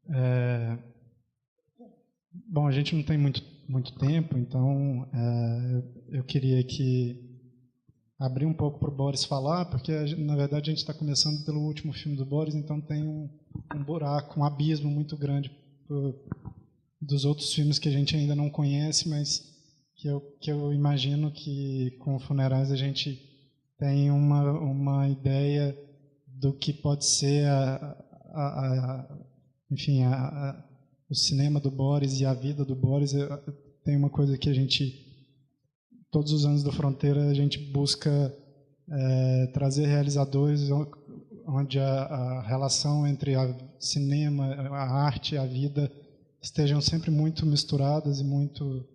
É, bom, a gente não tem muito tempo, então eu queria que abrir um pouco para o Boris falar, porque na verdade a gente está começando pelo último filme do Boris, então tem um buraco, um abismo muito grande dos outros filmes que a gente ainda não conhece, mas que eu imagino que com Funerais a gente tem uma ideia do que pode ser enfim, o cinema do Boris e a vida do Boris. Tem uma coisa que a gente, todos os anos da Fronteira, a gente busca trazer realizadores onde a relação entre a cinema, a arte e a vida estejam sempre muito misturadas e muito...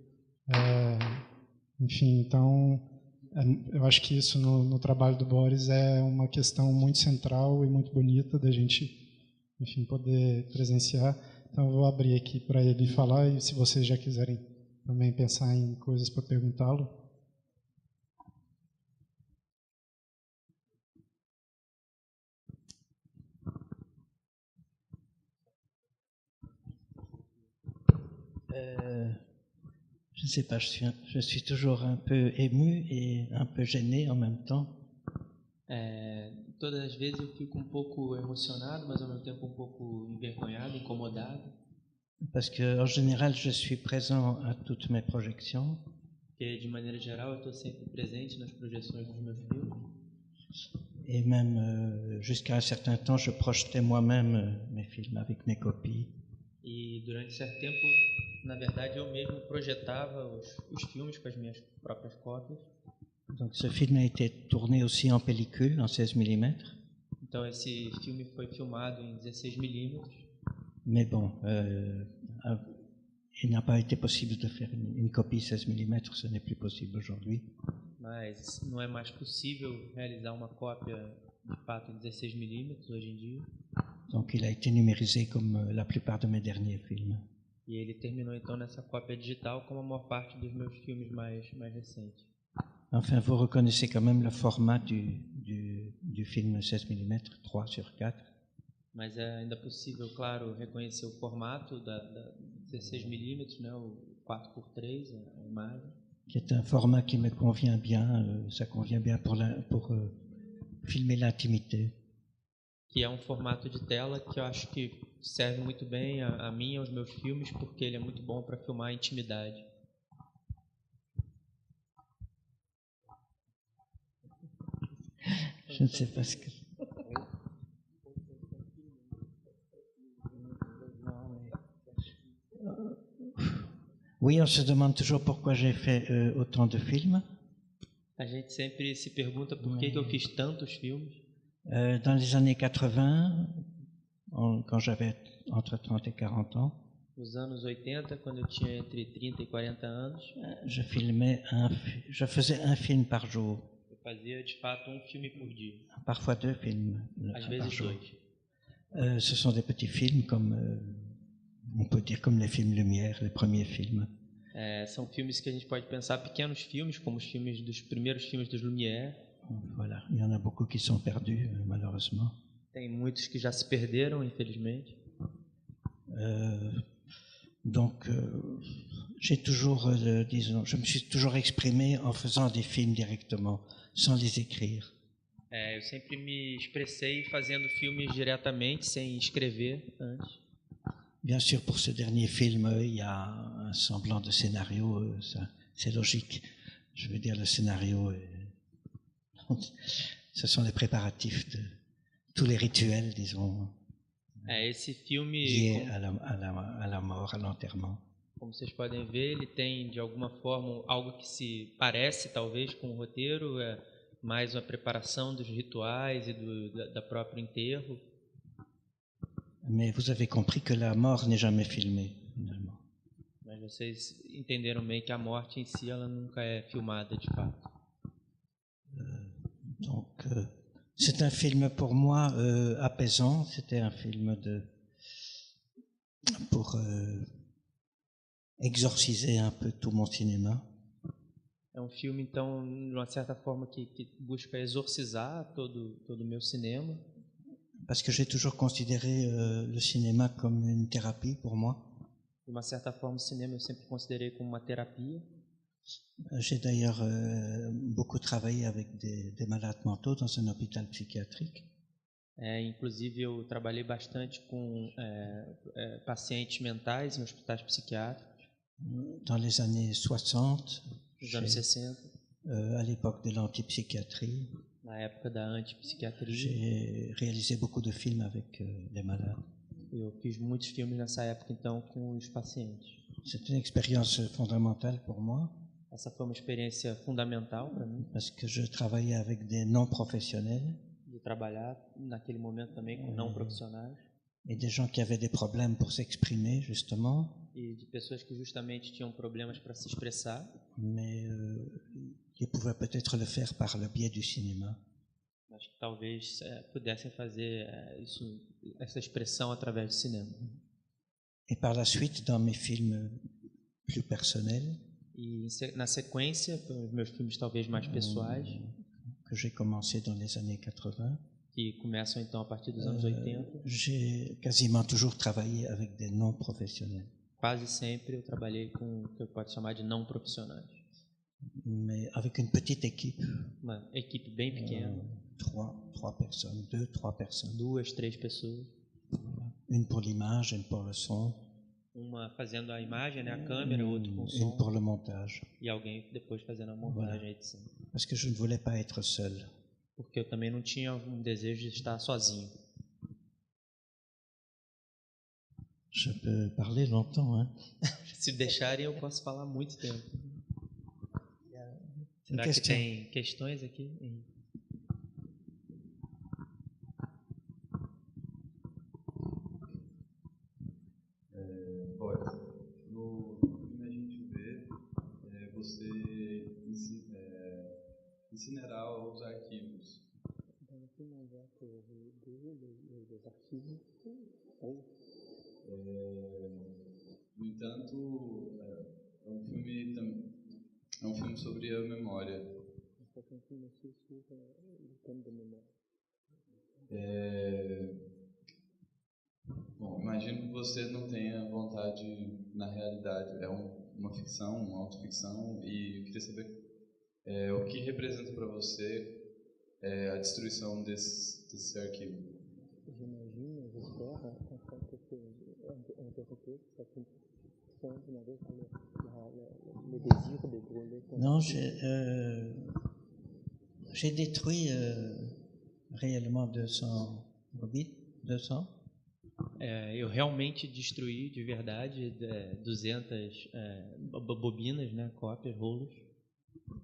enfim, então, eu acho que isso no trabalho do Boris é uma questão muito central e muito bonita da gente, enfim, poder presenciar. Então, eu vou abrir aqui para ele falar e se vocês já quiserem também pensar em coisas para perguntá-lo. Je ne sais pas, je suis toujours un peu ému et un peu gêné en même temps. Todas as vezes eu fico um pouco emocionado, mas ao mesmo tempo um pouco envergonhado, incomodado. Parce que en général, je suis présent à toutes mes projections. Porque de maneira geral eu estou sempre presente nas projeções dos meus filmes. Et même jusqu'à un certain temps, je projetais moi-même mes films avec mes copies. E durante certo tempo, na verdade, eu mesmo projetava os filmes com as minhas próprias cópias. Donc ce film a été tourné aussi en pellicule, en 16 mm. Então esse filme foi filmado em 16 mm. Mais bon, il n'a pas été possible de faire une copie 16 mm, ce n'est plus possible aujourd'hui. Mas não é mais possível realizar uma cópia de fato em 16 mm hoje em dia. Donc il a été numérisé comme la plupart de mes derniers films. E ele terminou então nessa cópia digital como a maior parte dos meus filmes mais recentes. Enfin, vous reconnaissez quand même le format du film 16 mm, 3/4. Mas é ainda possível, claro, reconhecer o formato da 16 mm, né, o 4x3, a imagem. Qui est un format qui me convient bien, ça convient bien pour filmer l'intimité. Que é um formato de tela que eu acho que serve muito bem a mim e aos meus filmes, porque ele é muito bom para filmar a intimidade. Je ne sais pas ce que... Oui, on se demande toujours pourquoi j'ai fait autant de films. A gente sempre se pergunta por que eu fiz tantos filmes. Dans les années 80, quand j'avais entre 30 et 40 ans, nos anos 80, quando eu tinha entre 30 e 40 anos, je faisais un film par jour. Eu fazia de fato um filme por dia. Parfois deux films Às par vezes jour. dois. Ce sont des petits films comme, on peut dire comme les films Lumière, les premiers films. São filmes que a gente pode pensar pequenos filmes, como os filmes dos primeiros filmes dos Lumière. Voilà, il y en a beaucoup qui sont perdus, malheureusement. Tem muitos que já se perderam, infelizmente. Donc, j'ai toujours, disons, je me suis toujours exprimé en faisant des films directement, sans les écrire. Eu sempre me expressei fazendo filmes diretamente, sem escrever antes. Bien sûr, pour ce dernier film, il y a un semblant de scénario, ça, c'est logique. Je veux dire, le scénario, ce sont les préparatifs de tous les rituels, disons, Esse filme, liés à la mort, à l'enterrement. Como vocês podem ver, ele tem, de alguma forma, algo que se parece, talvez, com o roteiro, mais uma preparação dos rituais e da próprio enterro. Mais vous avez compris que la mort n'est jamais filmée, finalement. Mas vocês entenderam bem que a morte em si, ela nunca é filmada, de fato. Donc, c'est un film pour moi apaisant. C'était un film pour exorciser un peu tout mon cinéma. É filme, então, de uma certa forma, que busca exorcizar todo o meu cinema. Parce que j'ai toujours considéré le cinéma comme une thérapie pour moi. De uma certa forma, o cinema eu sempre considerei como uma terapia. J'ai d'ailleurs beaucoup travaillé avec des malades mentaux dans un hôpital psychiatrique. Inclusive, eu trabalhei bastante com pacientes mentais em hospitais psiquiátricos. Dans les années 60, Nos anos 60, à l'époque de l'antipsychiatrie, na época da antipsiquiatria, j'ai réalisé beaucoup de films avec les malades. eu fiz muitos filmes nessa época, então, com os pacientes. C'est une expérience fondamentale pour moi Essa foi uma experiência fundamental para mim, parce que je travaillais avec des non-professionnels de trabalhar naquele momento também com não profissionais et des gens qui avaient des problèmes pour s'exprimer, justement, e de pessoas que justamente tinham problemas para se expressar, mais qui pouvaient peut-être le faire par le biais du cinéma. mas que talvez pudessem fazer essa expressão através do cinema. Et par la suite, dans mes films plus personnels, E na sequência, os meus filmes talvez mais pessoais, que j'ai commencé dans les années 80, que começam então a partir dos anos 80, j'ai quasiment toujours travaillé avec des non-professionnels. quase sempre eu trabalhei com o que eu posso chamar de não profissionais. Mais avec une petite équipe, Uma equipe bem pequena, trois personnes, 2-3 personnes. 2, 3 pessoas, Une pour l'image, une pour le son, uma fazendo a imagem, né, a câmera, outro com o une som, pour le montage. e alguém depois fazendo a montagem, a edição. Parce que je ne voulais pas être seul. Porque eu também não tinha um desejo de estar sozinho. Je peux parler longtemps, hein? Se deixarem, eu posso falar muito tempo. Une Será que question. tem questões aqui? No filme a gente vê você incinerar os arquivos. No entanto, é um filme sobre a memória. Bom, imagino que você não tenha vontade, na realidade, é uma ficção, uma autoficção, e eu queria saber o que representa para você a destruição desse arquivo. Non, j'ai détruit réellement 200 bobines, 200. Eu realmente destruí de verdade 200 bobinas, né, cópias, rolos.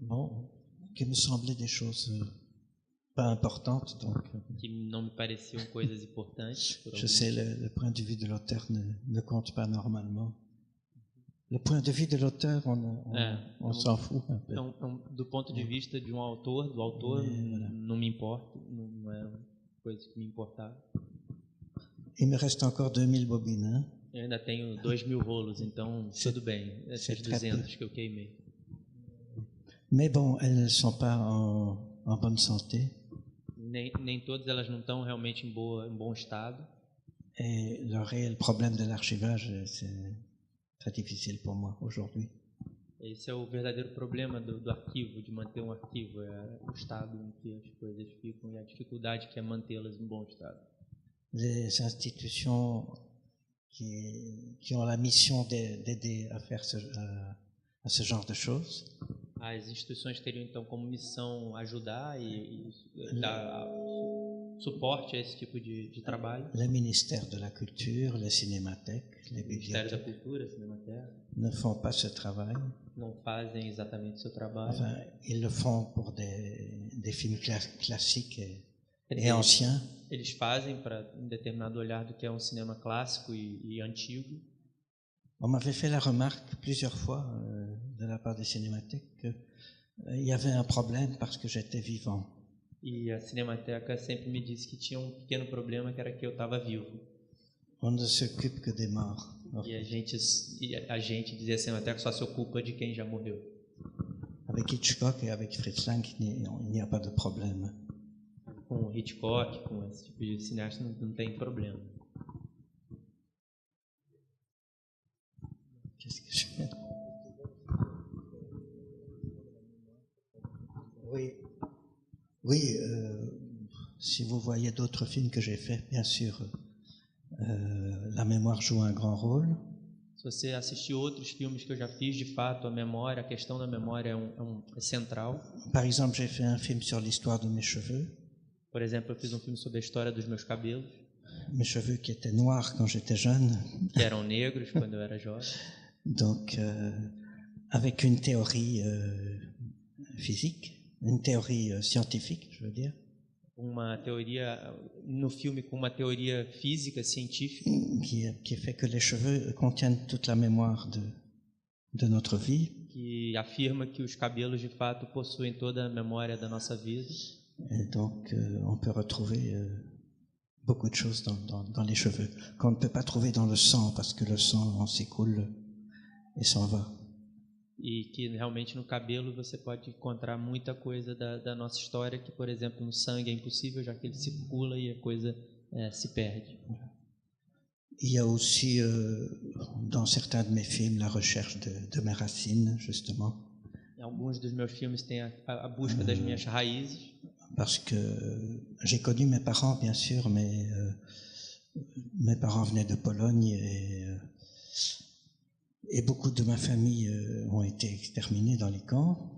Bon, qui me semblaient des choses pas importantes, donc Que não me pareciam coisas importantes. Por je algum sais, motivo. le point de vue de l'auteur ne compte pas normalement. Le point de vue de l'auteur, on s'en fout un peu. Então, do ponto de vista de um autor, do autor, não me importa, não é uma coisa que me importava. Il me reste encore 2000 bobines, hein? Eu ainda tenho 2.000 rolos, então tudo bem, essas 200 que eu queimei. Mais bon, elles ne sont pas en bonne santé. Nem todas elas não estão realmente em bom estado. Et le réel problème de l'archivage, c'est très difficile pour moi aujourd'hui. Esse é o verdadeiro problema do arquivo, de manter um arquivo, é o estado em que as coisas ficam e a dificuldade que é mantê-las em bom estado. Les institutions qui ont la mission d'aider à faire à ce genre de choses, As instituições teriam então como missão ajudar e dar suporte a esse tipo de trabalho. le ministère de la Culture, les cinémathèques, les O Ministério da bibliothèques Cultura, Cinematerra, ne font pas ce travail. não fazem exatamente o seu trabalho. Enfin, ils le font pour des films classiques Quer et dizer, anciens. eles fazem para um determinado olhar do que é um cinema clássico e antigo. On m'avait fait la remarque plusieurs fois de la part des cinémathèques qu'il y avait un problème parce que j'étais vivant. E a Cinemateca sempre me disse que tinha um pequeno problema, que era que eu estava vivo. On ne s'occupe que des morts. E a gente dizia assim, até que só se ocupa de quem já morreu. Avec Hitchcock et avec Fritz Lang, il n'y a pas de problème. com Hitchcock, com esse tipo de cineasta, não tem problema. Qu'est-ce que je fais? Oui, si vous voyez d'autres films que j'ai faits, bien sûr, la mémoire joue un grand rôle. Se você assistir outros filmes que eu já fiz, de fato, a questão da memória é central. Par exemple, j'ai fait un film sur l'histoire de mes cheveux. Por exemplo, eu fiz um filme sobre a história dos meus cabelos. Mes cheveux qui étaient noirs quand j'étais jeune. Que eram negros quando eu era jovem. Donc, avec une théorie physique, une théorie scientifique, je veux dire. Uma teoria no filme com uma teoria física científica qui fait que les cheveux contiennent toute la mémoire de notre vie. Que afirma que os cabelos de fato possuem toda a memória da nossa vida. Et donc on peut retrouver beaucoup de choses dans les cheveux qu'on ne peut pas trouver dans le sang parce que le sang s'écoule et s'en va. E que realmente no cabelo você pode encontrar muita coisa da nossa história que, por exemplo, no sangue é impossível, já que ele circula e a coisa se perde. Il y a aussi dans certains de mes films la recherche de mes racines, justement. Em alguns dos meus filmes tem a busca das minhas raízes. Parce que j'ai connu mes parents, bien sûr, mais mes parents venaient de Pologne et beaucoup de ma famille ont été exterminés dans les camps.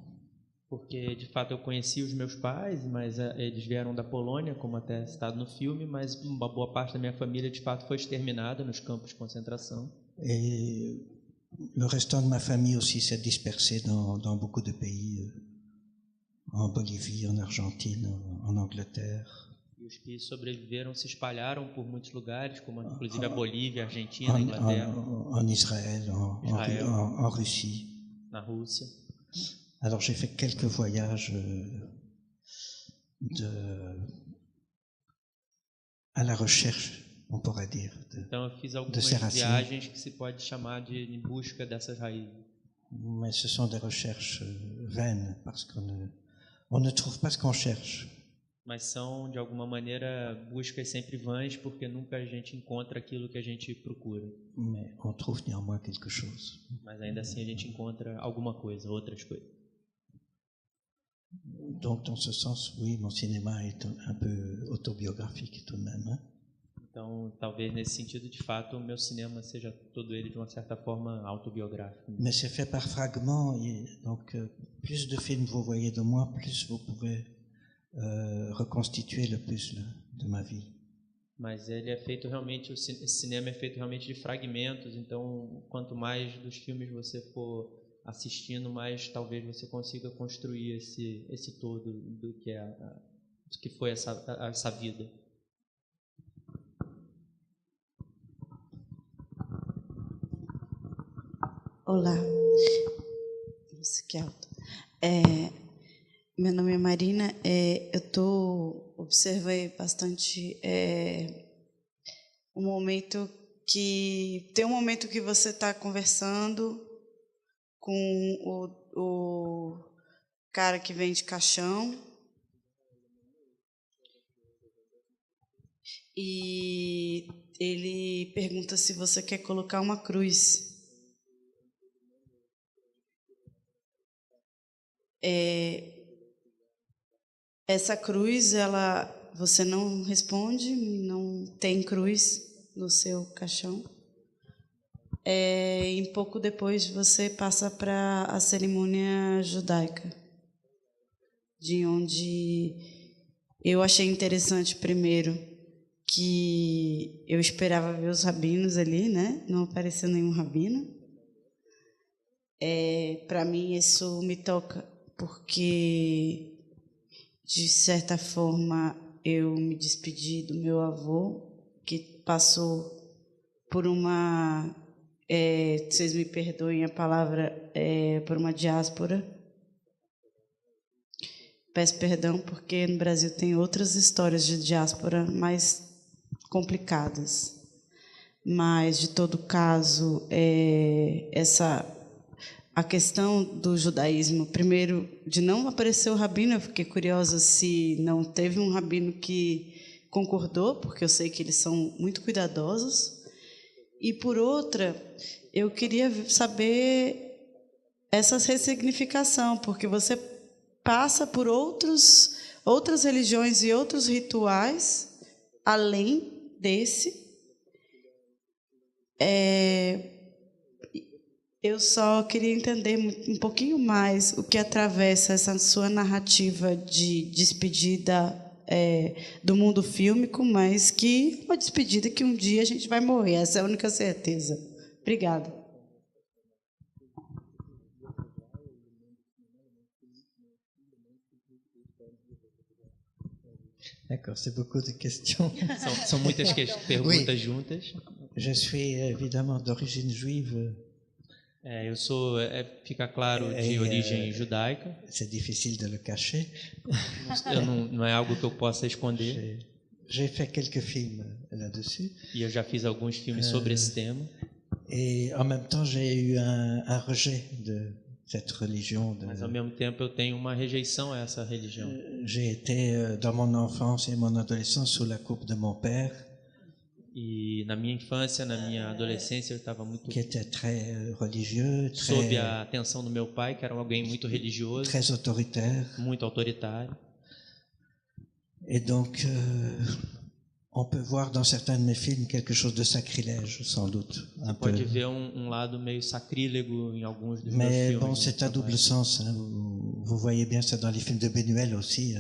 Porque de fato eu conheci os meus pais, mas eles vieram da Polônia, como até citado no filme, mas uma boa parte da minha família de fato foi exterminada nos campos de concentração. Et le restant de ma famille aussi s'est dispersé dans beaucoup de pays, en Bolivie, en Argentine, en Angleterre. E os que sobreviveram se espalharam por muitos lugares, como inclusive a Bolívia, a Argentina, a Inglaterra. En Israël, en Russie. Na Rússia. Alors j'ai fait quelques voyages à la recherche, on pourrait dire, então eu fiz algumas viagens que se pode chamar de busca dessas raízes. Mais ce sont des recherches vaines parce qu'on ne trouve pas ce qu'on cherche. Mas são, de alguma maneira, buscas sempre vãs, porque nunca a gente encontra aquilo que a gente procura. Mais on trouve néanmoins quelque chose. Mas ainda assim a gente encontra alguma coisa, outras coisas. Donc, dans ce sens, oui, mon cinéma est un peu autobiographique tout de même. Hein? Então, talvez nesse sentido, de fato, o meu cinema seja todo ele de uma certa forma autobiográfico. Mais c'est fait par fragments, et donc plus de films vous voyez de moi, plus vous pouvez reconstituer le puzzle de ma vie. Mas ele é feito realmente, esse cinema é feito realmente de fragmentos, então quanto mais dos filmes você for assistindo, mais talvez você consiga construir esse todo do que foi essa vida. Olá, nossa, que alto. Meu nome é Marina. Observei bastante tem um momento que você está conversando com o cara que vende caixão e ele pergunta se você quer colocar uma cruz. Essa cruz, você não responde, não tem cruz no seu caixão. E pouco depois você passa para a cerimônia judaica, de onde eu achei interessante primeiro que eu esperava ver os rabinos ali, né? Não apareceu nenhum rabino. Para mim isso me toca, porque de certa forma eu me despedi do meu avô, que passou por uma, vocês me perdoem a palavra, por uma diáspora. Peço perdão porque no Brasil tem outras histórias de diáspora mais complicadas, mas de todo caso a questão do judaísmo. Primeiro, de não aparecer o rabino, eu fiquei curiosa se não teve um rabino que concordou, porque eu sei que eles são muito cuidadosos. E, por outra, eu queria saber essa ressignificação, porque você passa por outras religiões e outros rituais, além desse. Eu só queria entender um pouquinho mais o que atravessa essa sua narrativa de despedida do mundo fílmico, mas que uma despedida que um dia a gente vai morrer, essa é a única certeza. Obrigada. D'accord, c'est beaucoup de questions. São muitas perguntas juntas. Je suis évidemment d'origine juive. Eu sou, fica claro, de origem judaica. C'est difficile de le cacher. Não é algo que eu possa esconder. J'ai fait quelques films là-dessus. E eu já fiz alguns filmes sobre esse tema. Et en même temps, j'ai eu un rejet de cette religion. Mas ao mesmo tempo eu tenho uma rejeição a essa religião. J'ai été dans mon enfance et mon adolescence sous la coupe de mon père. E na minha infância, na minha adolescência, eu estava muito qui était très religieux, sob a atenção do meu pai, que era alguém muito religioso, très autoritaire. Muito autoritário. Et donc, on peut voir dans certains de mes films quelque chose de sacrilège, sans doute. Un peu. Pode ver lado meio sacrílego em alguns dos meus Mais filmes. bon, c'est à double sens. Hein. Vous voyez bien ça dans les films de Buñuel aussi.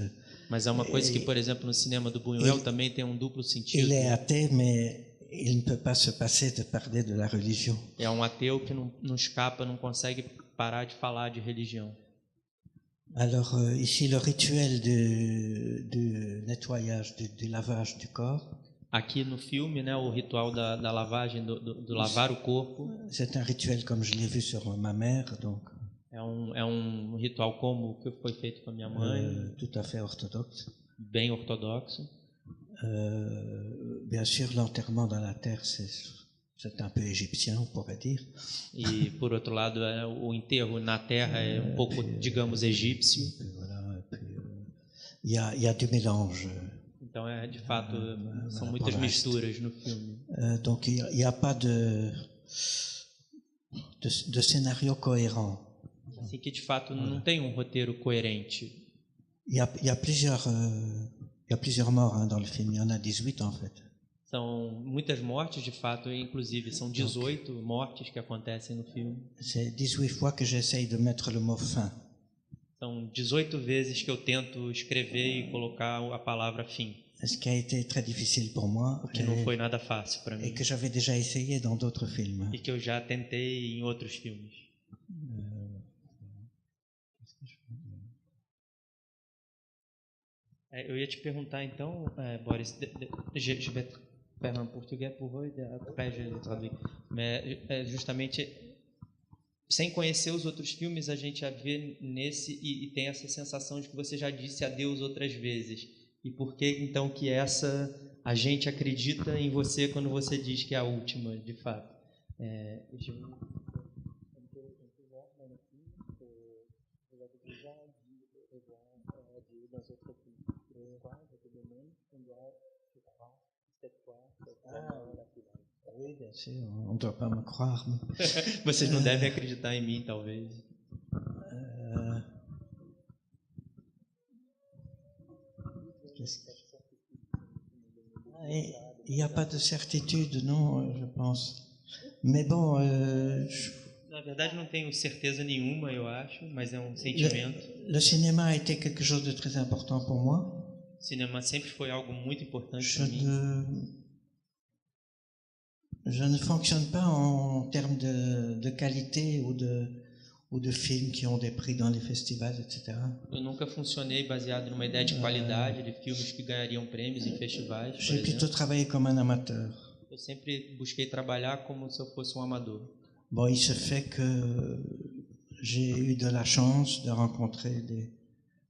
Mas é uma coisa que, por exemplo, no cinema do Buñuel também tem duplo sentido. Il est athée, mais il ne peut pas se passer de parler de la religion. É ateu que não escapa, não consegue parar de falar de religião. Alors ici le rituel du nettoyage, du lavage du corps. Aqui no filme, né, o ritual da lavagem, do lavar o corpo. C'est un rituel comme je l'ai vu sur ma mère, donc. É ritual como que foi feito com a minha mãe. Tout à fait orthodoxe. Bem ortodoxo. Bien sûr, l'enterrement dans la terre, c'est un peu égyptien, on pourrait dire. E por outro lado, o enterro na terra é pouco, digamos, egípcio. Voilà, il y a du mélange. Então de fato, são muitas misturas no filme. Donc il y a pas de scénario cohérent. Assim que de fato não tem roteiro coerente. Il y a plusieurs morts dans le film. Il y en a 18 en fait. São muitas mortes, de fato, inclusive são 18 mortes que acontecem no filme. C'est 18 fois que j'essaye de mettre le mot fin. São 18 vezes que eu tento escrever e colocar a palavra fim. Ce qui a été très difficile pour moi. O que não foi nada fácil para mim. Et que j'avais déjà essayé dans d'autres films. E que eu já tentei em outros filmes. Eu ia te perguntar então, Boris, je vais faire en portugais pour vous et après je traduis. Mais justamente sem conhecer os outros filmes, a gente já vê nesse e tem essa sensação de que você já disse adeus outras vezes. E por que então que a gente acredita em você quando você diz que é a última, de fato? Oui, bien sûr, on ne doit pas me croire. Mais... Vocês não devem acreditar em mim, talvez. Il n'y a pas de certitude, non, je pense. Mais bon, Na verdade, não tenho certeza nenhuma, eu acho, mas é sentimento. Le cinéma a été quelque chose de très important pour moi. O cinema sempre foi algo muito importante para mim. Je ne fonctionne pas en termes de qualité ou de films qui ont des prix dans les festivals, etc. Eu nunca funcionei baseado numa ideia de qualidade de filmes que ganhariam prêmios em festivais. J'ai plutôt travaillé comme un amateur. Eu sempre busquei trabalhar como se eu fosse amador. Bon, il se fait que j'ai eu de la chance de rencontrer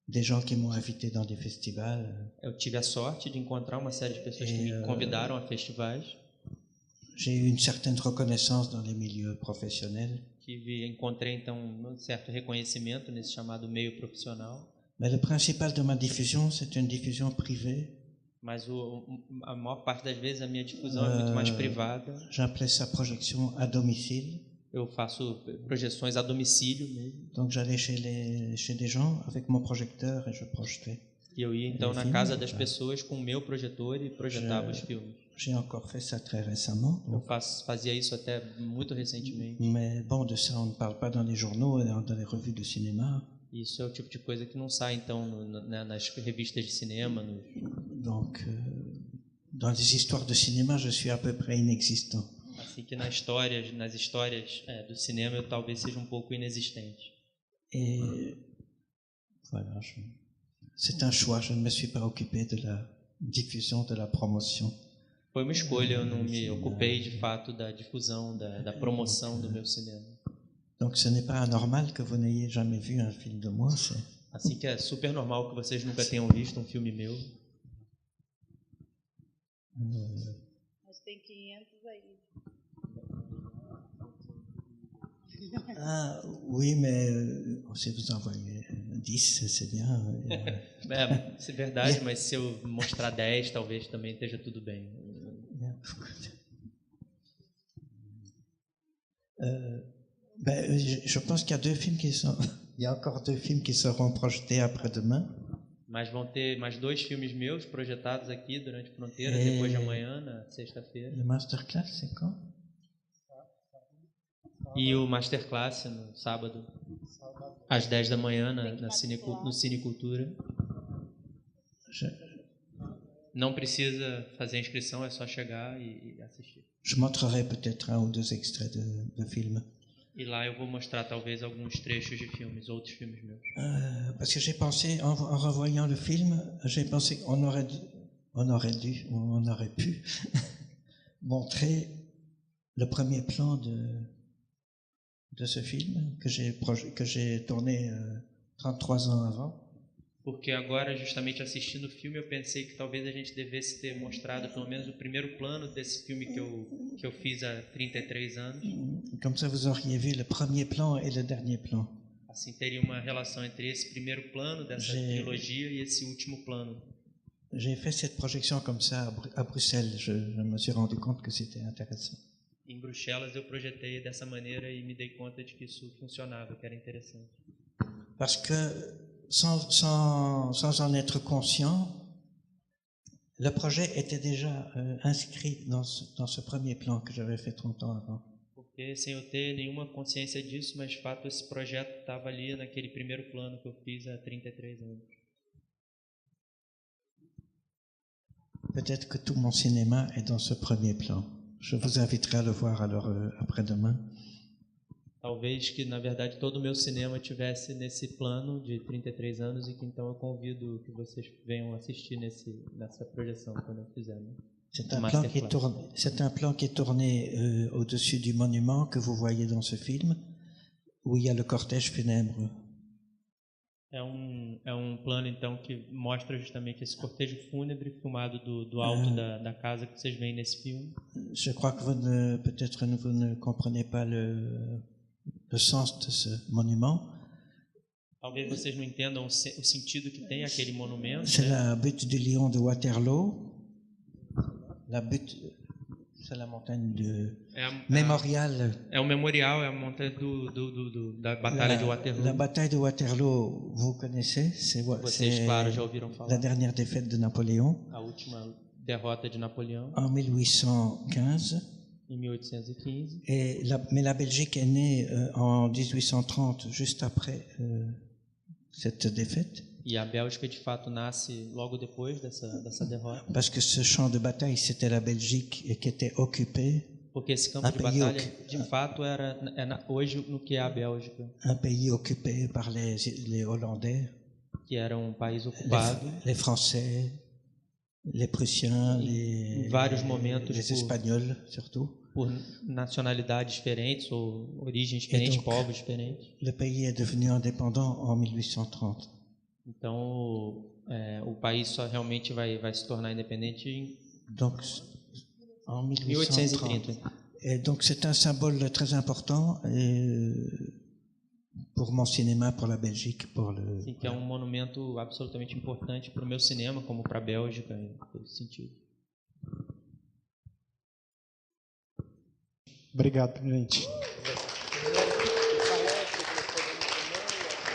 des gens qui m'ont invité dans des festivals. Eu tive a sorte de encontrar uma série de pessoas que me convidaram a festivais. J'ai eu une certaine reconnaissance dans les milieux professionnels. Encontrei então um certo reconhecimento nesse chamado meio profissional. Mais le principal de ma diffusion, c'est une diffusion privée. Mas a maior parte das vezes a minha difusão é muito mais privada. J'appelais ça projection à domicile. Eu faço projeções a domicílio mesmo. Donc j'allais chez des gens avec mon projecteur et je projetais. E eu ia então na casa das pessoas com o meu projetor e projetava os filmes. J'ai encore fait ça très récemment. Eu fazia isso até muito recentemente. Mais bon, de ça on ne parle pas dans les journaux et dans les revues de cinéma. Isso é o tipo de coisa que não sai então nas revistas de cinema. Donc, dans les histoires de cinéma, je suis à peu près inexistant. Assim que nas histórias do cinema eu talvez seja um pouco inexistente. Et voilà, c'est un choix. Je ne me suis pas occupé de la diffusion, de la promotion. Foi uma escolha, eu não me ocupei de fato da difusão, da promoção do meu cinema. Donc ce n'est pas anormal que vous n'ayez jamais vu un film de moi. Assim que é super normal que vocês nunca tenham visto um filme meu. Mas tem 500 aí. Ah oui, mais si vous envoyez 10, c'est bien. É verdade, mas se eu mostrar 10, talvez também esteja tudo bem. Je pense qu'il y a il y a encore 2 films qui seront projetés après-demain. Mas vão ter mais 2 filmes meus projetados aqui durante Fronteira, depois de amanhã, na sexta-feira. Le masterclass, c'est quand? E o masterclass no sábado, às 10 da manhã, no Cinecultura. Não precisa fazer inscrição, é só chegar e assistir. Je montrerai peut-être 1 ou 2 extraits de films. E lá eu vou mostrar talvez alguns trechos de filmes, outros filmes meus. Parce que j'ai pensé, en revoyant le film, j'ai pensé qu'on aurait pu montrer le premier plan de ce film que j'ai tourné 33 ans avant. Porque agora, justamente assistindo o filme, eu pensei que talvez a gente devesse ter mostrado pelo menos o primeiro plano desse filme que eu fiz há 33 anos. Comme ça, vous auriez vu le premier plan et le dernier plan. Assim, teria uma relação entre esse primeiro plano dessa trilogia e esse último plano. J'ai fait cette projection comme ça à Bruxelles. Je me suis rendu compte que c'était intéressant. Em Bruxelas, eu projetei dessa maneira e me dei conta de que isso funcionava, que era interessante. Parce que sans en être conscient, le projet était déjà inscrit dans ce premier plan que j'avais fait 30 ans avant. Porque sem eu ter nenhuma consciência disso, mas de fato esse projeto estava ali naquele primeiro plano que eu fiz há 33 anos. Peut-être que tout mon cinéma est dans ce premier plan. Je vous inviterai à le voir alors après-demain. Talvez que, na verdade, todo o meu cinema tivesse nesse plano de 33 anos e que então eu convido que vocês venham assistir nessa projeção quando eu fizer. Né? C'est un plan qui est tourné au-dessus du monument que vous voyez dans ce film, où il y a le cortège funèbre. É um plano, então, que mostra justamente esse cortejo fúnebre filmado do alto da casa que vocês veem nesse filme. Je crois que peut-être vous ne comprenez pas le sens de ce monument. Talvez vocês não entendam o sentido que tem aquele monumento. C'est la butte du Lion de Waterloo. La butte, c'est la montagne mémorial. É o memorial, é a montanha da Batalha de Waterloo. La bataille de Waterloo, vous connaissez? Vocês, claro, já ouviram falar. La dernière défaite de Napoléon. A última derrota de Napoleão. En 1815. Em 1815. Mais la Belgique est née en 1830, juste après cette défaite. E a Bélgica, de fato, nasce logo depois dessa derrota. Parce que ce champ de bataille, c'était la Belgique et qui était occupé. Porque esse campo de batalha, de fato, é hoje no que é a Bélgica. Un pays occupé par les Hollandais. Que era um país ocupado. Les Français, les Prussiens, vários momentos les Espagnols, surtout. Por nacionalidades diferentes ou origens diferentes, donc, povos diferentes. Le pays est devenu indépendant en 1830. Então, o país só realmente vai se tornar independente donc, En 1830. Et donc c'est un symbole très important pour mon cinéma, pour la Belgique, pour le... Sim, que é monumento absolutamente importante para o meu cinema, como para a Bélgica, em todo sentido. Obrigado, gente.